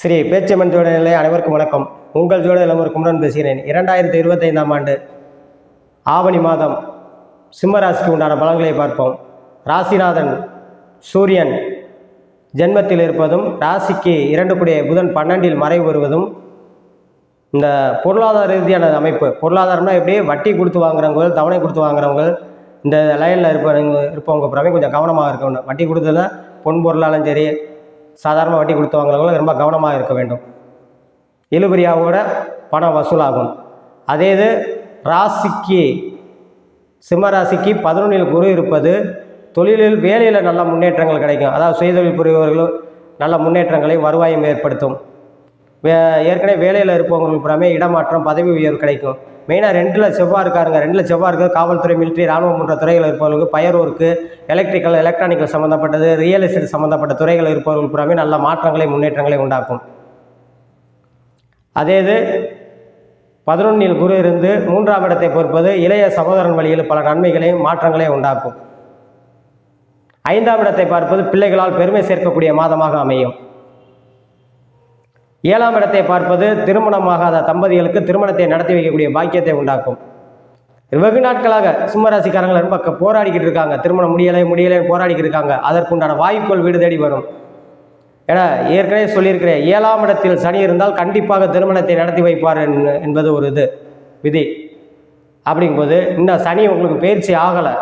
ஸ்ரீ பேச்சம்மன் ஜோட நிலை அனைவருக்கும் வணக்கம். உங்கள் ஜோட இளமர் குமரன் பேசுகிறேன். 2025ஆம் ஆண்டு ஆவணி மாதம் சிம்ம ராசிக்கு உண்டான பலன்களை பார்ப்போம். ராசிநாதன் சூரியன் ஜென்மத்தில் இருப்பதும், ராசிக்கு 2 கூடிய புதன் 12இல் மறைவு வருவதும், இந்த பொருளாதார ரீதியான அமைப்பு. பொருளாதாரம்னா எப்படி, வட்டி கொடுத்து வாங்குறவங்க, தவணை கொடுத்து வாங்குறவங்க, இந்த லைனில் இருப்பவங்க பிறகு கொஞ்சம் கவனமாக இருக்கணும். வட்டி கொடுத்ததுன்னா பொன் பொருளாலும் சரி, சாதாரண வட்டி கொடுத்து வாங்குறவங்க ரொம்ப கவனமாக இருக்க வேண்டும். இழுபறியாவோட பணம் வசூலாகும். அதே இது ராசிக்கு சிம்ம ராசிக்கு 11இல் குரு இருப்பது தொழிலில் வேலையில் நல்ல முன்னேற்றங்கள் கிடைக்கும். அதாவது சுயதொழில் புரிபவர்களும் நல்ல முன்னேற்றங்களை வருவாயும் ஏற்படுத்தும். ஏற்கனவே வேலையில் இருப்பவங்களுக்கு புறமே இடமாற்றம், பதவி உயர்வு கிடைக்கும். மெயினாக 2ல் செவ்வாய் இருக்காருங்க. 2ல் செவ்வாய் இருக்குது. காவல்துறை, மிலிட்ரி, இராணுவம் போன்ற துறைகள் இருப்பவர்களுக்கு, பயர் ஒர்க்கு, எலக்ட்ரிக்கல், எலக்ட்ரானிக்கல் சம்மந்தப்பட்டது, ரியல் எஸ்டேட் சம்மந்தப்பட்ட துறைகள் இருப்பவர்கள் புறமே நல்ல மாற்றங்களை, முன்னேற்றங்களை உண்டாக்கும். அதே இது 11இல் குரு இருந்து 3ஆம் இடத்தை பொறுப்பது இளைய சகோதரன் வழியில் பல நன்மைகளையும் மாற்றங்களையும் உண்டாக்கும். 5ஆம் இடத்தை பார்ப்பது பிள்ளைகளால் பெருமை சேர்க்கக்கூடிய மாதமாக அமையும். 7ஆம் இடத்தை பார்ப்பது திருமணமாகாத தம்பதிகளுக்கு திருமணத்தை நடத்தி வைக்கக்கூடிய பாக்கியத்தை உண்டாக்கும். வெகு நாட்களாக சிம்மராசிக்காரங்கள் ரொம்ப போராடிக்கிட்டு இருக்காங்க. திருமணம் முடியலை போராடிக்கிட்டு இருக்காங்க. அதற்குண்டான வாய்ப்புகள் வீடு தேடி வரும். ஏன்னா ஏற்கனவே சொல்லியிருக்கிறேன், 7ஆம் இடத்தில் சனி இருந்தால் கண்டிப்பாக திருமணத்தை நடத்தி வைப்பார் என்பது ஒரு விதி. அப்படிங்கும்போது இன்னும் சனி உங்களுக்கு பயிற்சி ஆகலை.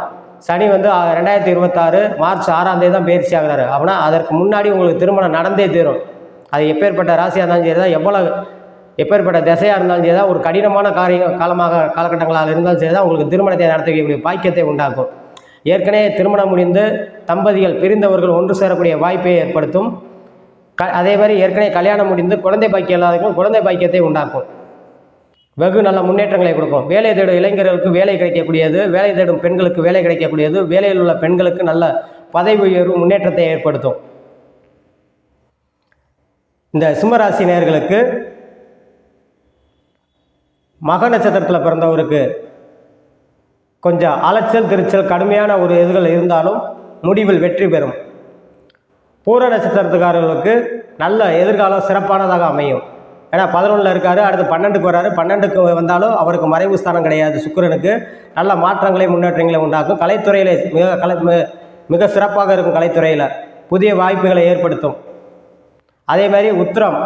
சனி 2026 மார்ச் 6ஆம் தேதி தான் பயிற்சி ஆகிறாரு. அப்படின்னா அதற்கு முன்னாடி உங்களுக்கு திருமணம் நடந்தே தீரும். அது எப்பேற்பட்ட ராசியாக இருந்தாலும் சரி தான், எப்பேற்பட்ட திசையாக இருந்தாலும் சரி தான், ஒரு கடினமான காலகட்டங்களாக இருந்தாலும் சரி தான் உங்களுக்கு திருமணத்தை நடத்த வைக்கக்கூடிய பாக்கியத்தை உண்டாக்கும். ஏற்கனவே திருமணம் முடிந்து தம்பதிகள் பிரிந்தவர்கள் ஒன்று சேரக்கூடிய வாய்ப்பை ஏற்படுத்தும். அதே மாதிரி ஏற்கனவே கல்யாணம் முடிந்து குழந்தை பாக்கியம் இல்லாதவர்கள் குழந்தை பாக்கியத்தை உண்டாக்கும். வெகு நல்ல முன்னேற்றங்களை கொடுக்கும். வேலை தேடும் இளைஞர்களுக்கு வேலை கிடைக்கக்கூடியது, வேலை தேடும் பெண்களுக்கு வேலை கிடைக்கக்கூடியது, வேலையில் உள்ள பெண்களுக்கு நல்ல பதவி உயர்வு, முன்னேற்றத்தை ஏற்படுத்தும். இந்த சிம்மராசி நேயர்களுக்கு மக நட்சத்திரத்தில் பிறந்தவருக்கு கொஞ்சம் அலைச்சல் திருச்சல் கடுமையான ஒரு இதுகள் இருந்தாலும் முடிவில் வெற்றி பெறும். பூர நட்சத்திரத்துக்காரர்களுக்கு நல்ல எதிர்காலம் சிறப்பானதாக அமையும். ஏன்னா 11ல் இருக்காரு, அடுத்து 12க்கு வர்றாரு. 12க்கு வந்தாலும் அவருக்கு மறைவு ஸ்தானம் கிடையாது. சுக்கிரனுக்கு நல்ல மாற்றங்களை, முன்னேற்றங்களை உண்டாக்கும். கலைத்துறையில் மிக சிறப்பாக இருக்கும். கலைத்துறையில் புதிய வாய்ப்புகளை ஏற்படுத்தும். அதே மாதிரி உத்திரம்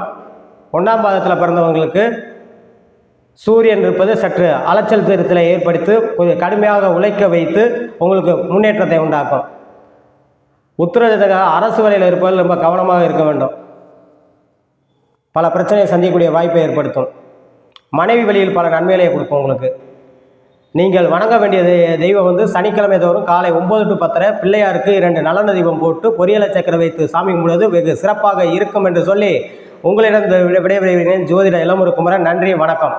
1ஆம் பாதத்தில் பிறந்தவங்களுக்கு சூரியன் இருப்பது சற்று அலைச்சல் திருத்தலை ஏற்படுத்தி கொஞ்சம் கடுமையாக உழைக்க வைத்து உங்களுக்கு முன்னேற்றத்தை உண்டாக்கும். உத்திரத்துக்காக அரசு வேலையில் இருப்பதில் ரொம்ப கவனமாக இருக்க வேண்டும். பல பிரச்சனையை சந்திக்கக்கூடிய வாய்ப்பை ஏற்படுத்தும். மனைவி வழியில் பல நன்மைகளை கொடுக்கும். உங்களுக்கு நீங்கள் வணங்க வேண்டிய தெய்வம் சனிக்கிழமை தோறும் காலை 9 to 10 பிள்ளையாருக்கு 2 நல்லெண்ணெய் தீபம் போட்டு பொரியலை சக்கரை வைத்து சாமி கும்பிடுவது வெகு சிறப்பாக இருக்கும் என்று சொல்லி உங்களிடம் விடைபெறுகிறேன். ஜோதிட இளமுரு குமரன். நன்றி, வணக்கம்.